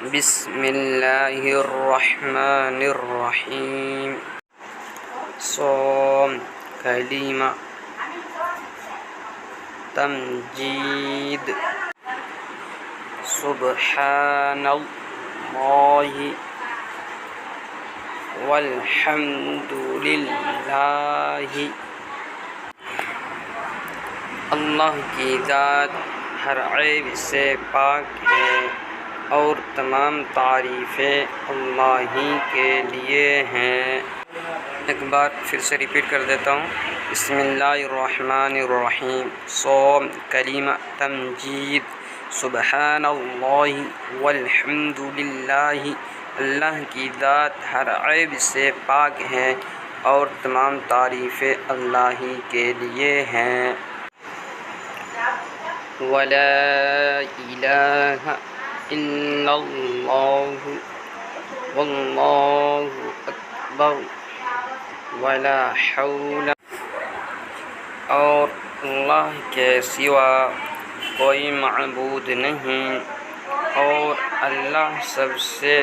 بسم اللہ الرحمن الرحیم صوم کلمہ تمجید سبحان اللہ والحمد للہ۔ اللہ کی ذات ہر عیب سے پاک ہے اور تمام تعریفیں اللہ ہی کے لیے ہیں۔ ایک بار پھر سے ریپیٹ کر دیتا ہوں۔ بسم اللہ الرحمن الرحیم صوم کلمہ تمجید سبحان اللہ والحمد للہ۔ اللہ کی ذات ہر عیب سے پاک ہے اور تمام تعریفیں اللہ ہی کے لیے ہیں۔ ولا الہ الا اللہ واللہ اکبر ولا حول، اور اللہ کے سوا کوئی معبود نہیں اور اللہ سب سے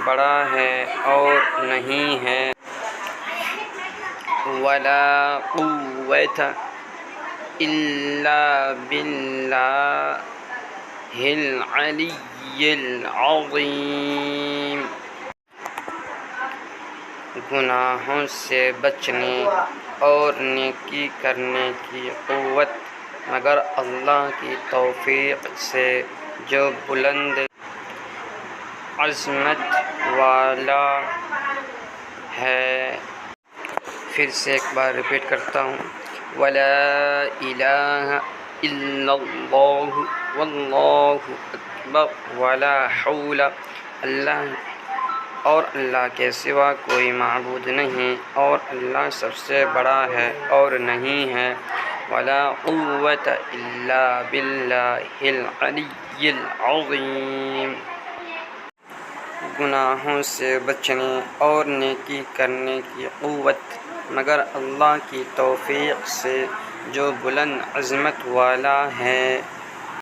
بڑا ہے اور نہیں ہے۔ ولا قوة الا باللہ العلی العظیم۔ گناہوں سے بچنے اور نیکی کرنے کی قوت مگر اللہ کی توفیق سے جو بلند عظمت والا ہے۔ پھر سے ایک بار ریپیٹ کرتا ہوں۔ ولا الہ الا اللہ واللہ اکبر ولا حول، اللہ کے سوا کوئی معبود نہیں اور اللہ سب سے بڑا ہے اور نہیں ہے۔ ولا قوة الا باللہ العلی العظیم۔ گناہوں سے بچنے اور نیکی کرنے کی قوت مگر اللہ کی توفیق سے جو بلند عظمت والا ہے۔